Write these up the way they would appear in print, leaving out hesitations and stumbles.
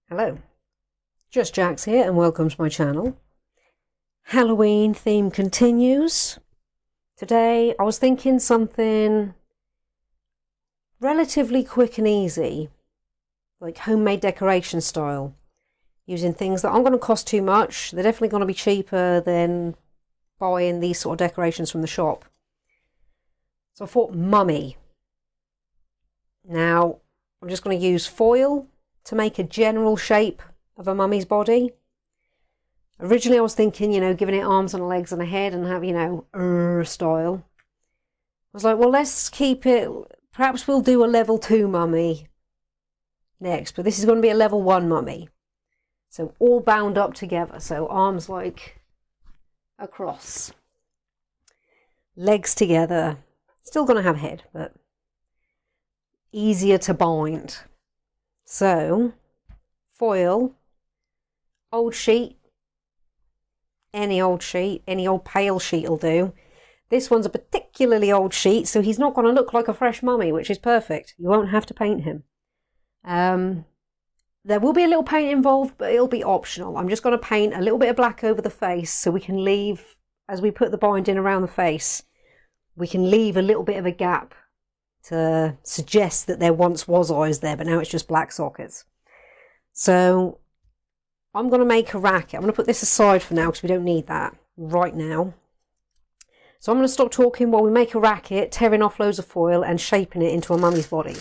Hello, Just Jax here and welcome to my channel. Halloween theme continues. Today I was thinking something relatively quick and easy, like homemade decoration style, using things that aren't going to cost too much. They're definitely going to be cheaper than buying these sort of decorations from the shop. So I thought mummy. Now I'm just going to use foil to make a general shape of a mummy's body. Originally I was thinking, giving it arms and legs and a head and have, style. I was like, well, let's keep it, perhaps we'll do a level 2 mummy next, but this is going to be a level 1 mummy. So all bound up together, so arms like across, legs together, still going to have head, but easier to bind. So foil, old sheet, any old pale sheet will do. This one's a particularly old sheet, so he's not going to look like a fresh mummy, which is perfect. You won't have to paint him. There will be a little paint involved, but it'll be optional. I'm just going to paint a little bit of black over the face so we can leave, as we put the binding around the face, we can leave a little bit of a gap to suggest that there once was eyes there, but now it's just black sockets. So I'm going to make a racket. I'm going to put this aside for now because we don't need that right now. So I'm going to stop talking while we make a racket, tearing off loads of foil and shaping it into a mummy's body.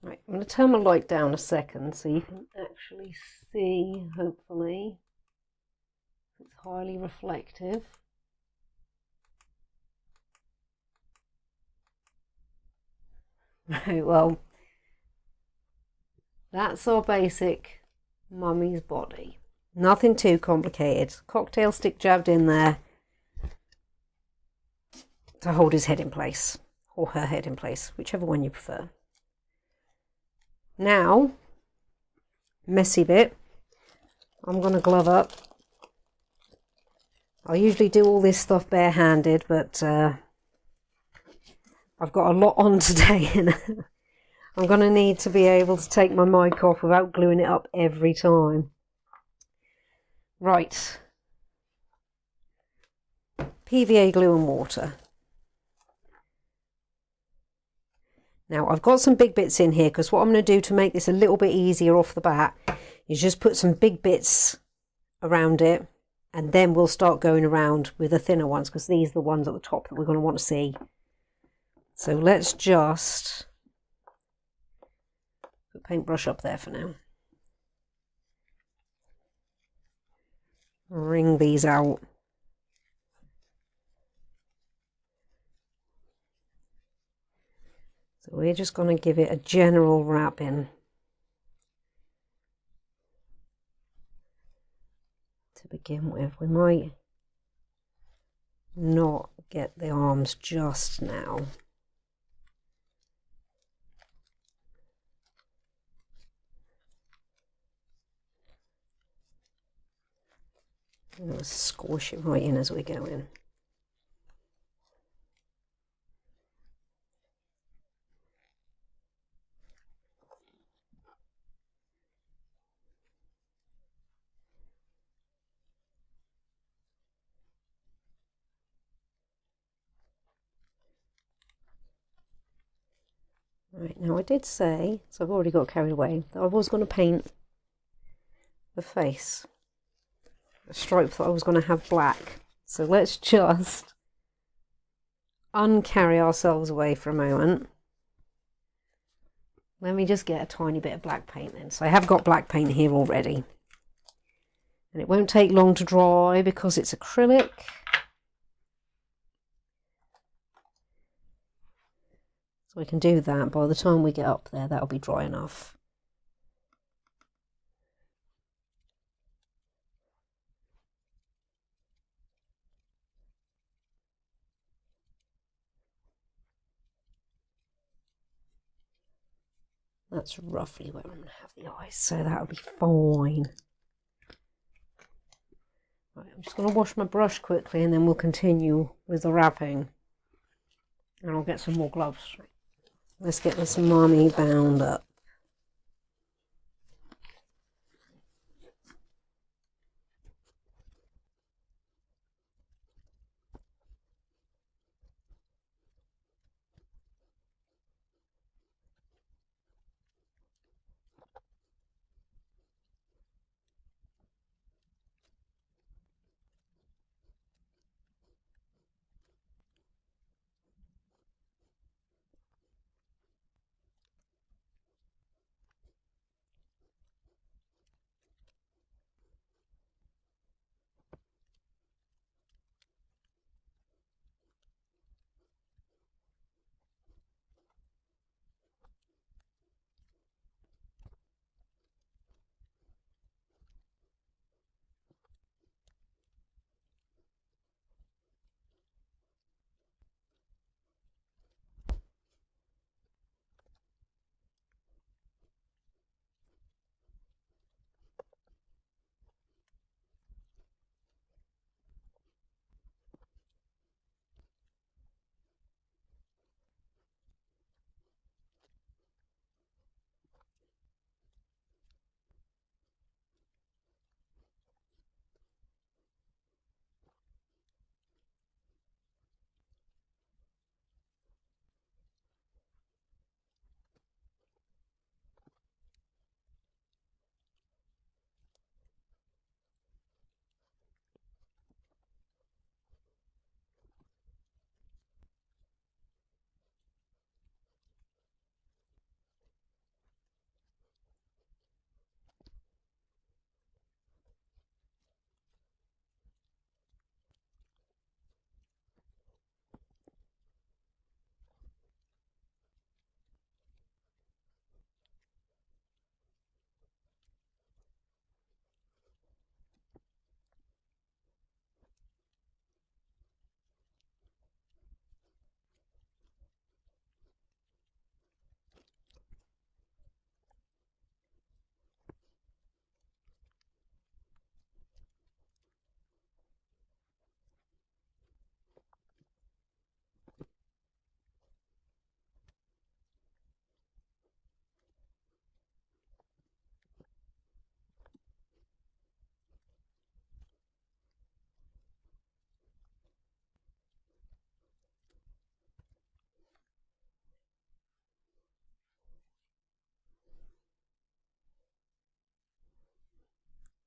Right, I'm going to turn my light down a second so you can actually see, hopefully. It's highly reflective. Right, well, that's our basic mummy's body. Nothing too complicated. Cocktail stick jabbed in there to hold his head in place, or her head in place, whichever one you prefer. Now, messy bit, I'm going to glove up. I usually do all this stuff barehanded, but I've got a lot on today and I'm going to need to be able to take my mic off without gluing it up every time. Right. PVA glue and water. Now I've got some big bits in here because what I'm going to do to make this a little bit easier off the bat is just put some big bits around it, and then we'll start going around with the thinner ones because these are the ones at the top that we're going to want to see. So let's just put paintbrush up there for now. Wring these out. So we're just going to give it a general wrapping to begin with. We might not get the arms just now. I'm going to squish it right in as we go in. Right, now I did say, so I've already got carried away, that I was going to paint the face. The stripe that I was going to have black. So let's just uncarry ourselves away for a moment. Let me just get a tiny bit of black paint then. So I have got black paint here already. And it won't take long to dry because it's acrylic. So we can do that. By the time we get up there, that'll be dry enough. That's roughly where I'm going to have the eyes, so that'll be fine. Right, I'm just going to wash my brush quickly and then we'll continue with the wrapping. And I'll get some more gloves. Let's get this mummy bound up.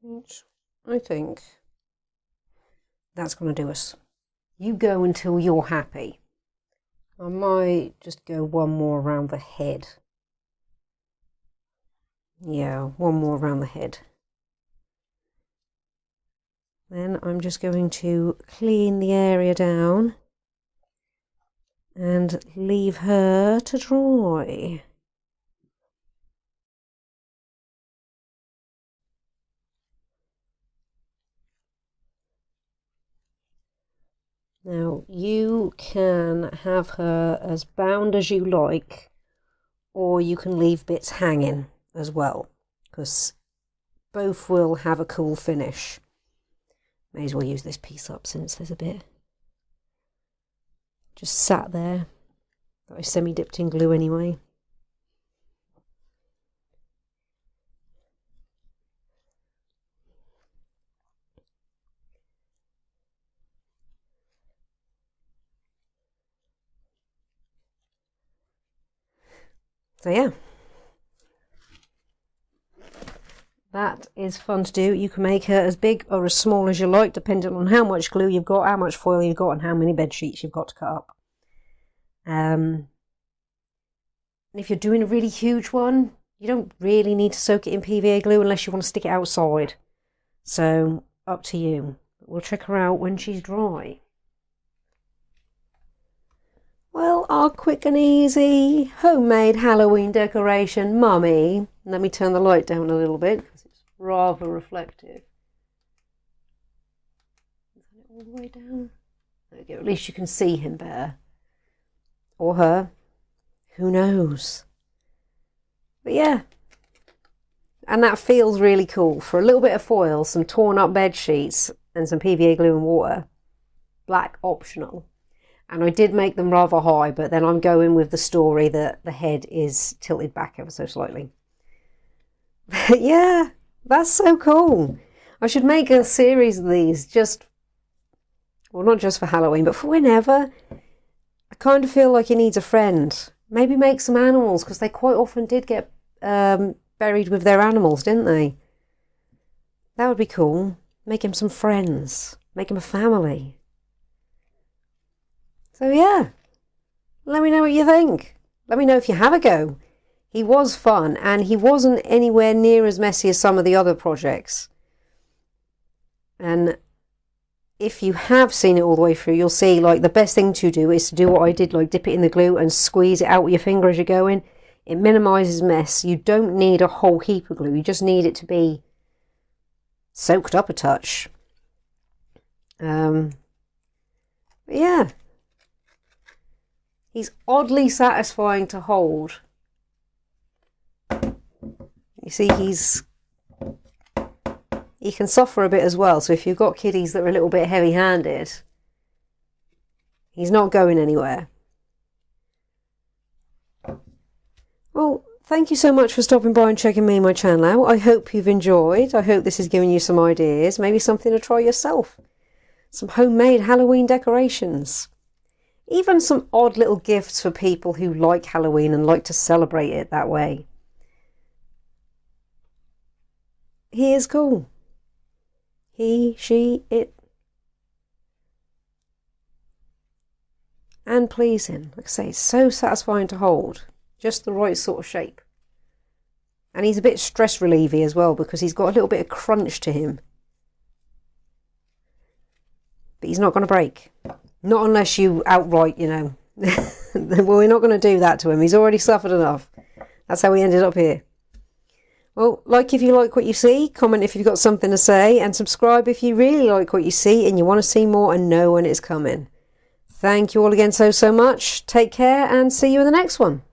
Which I think that's going to do us. You go until you're happy. I might just go one more around the head. Yeah, one more around the head. Then I'm just going to clean the area down and leave her to dry. Now, you can have her as bound as you like, or you can leave bits hanging as well, because both will have a cool finish. May as well use this piece up since there's a bit just sat there that I semi-dipped in glue anyway. So yeah, that is fun to do. You can make her as big or as small as you like, depending on how much glue you've got, how much foil you've got, and how many bed sheets you've got to cut up. And if you're doing a really huge one, you don't really need to soak it in PVA glue unless you want to stick it outside. So up to you. We'll check her out when she's dry. Well, our quick and easy homemade Halloween decoration, Mummy. Let me turn the light down a little bit because it's rather reflective. Is it all the way down? There we go. At least you can see him better. Or her. Who knows? But yeah. And that feels really cool. For a little bit of foil, some torn up bed sheets, and some PVA glue and water. Black optional. And I did make them rather high, but then I'm going with the story that the head is tilted back ever so slightly. Yeah, that's so cool. I should make a series of these just, well, not just for Halloween, but for whenever. I kind of feel like he needs a friend. Maybe make some animals, because they quite often did get buried with their animals, didn't they? That would be cool. Make him some friends. Make him a family. So yeah, let me know what you think. Let me know if you have a go. He was fun, and he wasn't anywhere near as messy as some of the other projects. And if you have seen it all the way through, you'll see like the best thing to do is to do what I did, like dip it in the glue and squeeze it out with your finger as you're going. It minimises mess. You don't need a whole heap of glue. You just need it to be soaked up a touch. Yeah. He's oddly satisfying to hold. You see, he can suffer a bit as well. So if you've got kiddies that are a little bit heavy-handed, he's not going anywhere. Well, thank you so much for stopping by and checking me and my channel out. I hope you've enjoyed. I hope this has given you some ideas, maybe something to try yourself. Some homemade Halloween decorations. Even some odd little gifts for people who like Halloween and like to celebrate it that way. He is cool. He, she, it. And pleasing. Like I say, it's so satisfying to hold. Just the right sort of shape. And he's a bit stress relieving as well, because he's got a little bit of crunch to him. But he's not going to break. Not unless you outright, you know. Well, we're not going to do that to him. He's already suffered enough. That's how we ended up here. Well, like if you like what you see, comment if you've got something to say, and subscribe if you really like what you see and you want to see more and know when it's coming. Thank you all again so much. Take care and see you in the next one.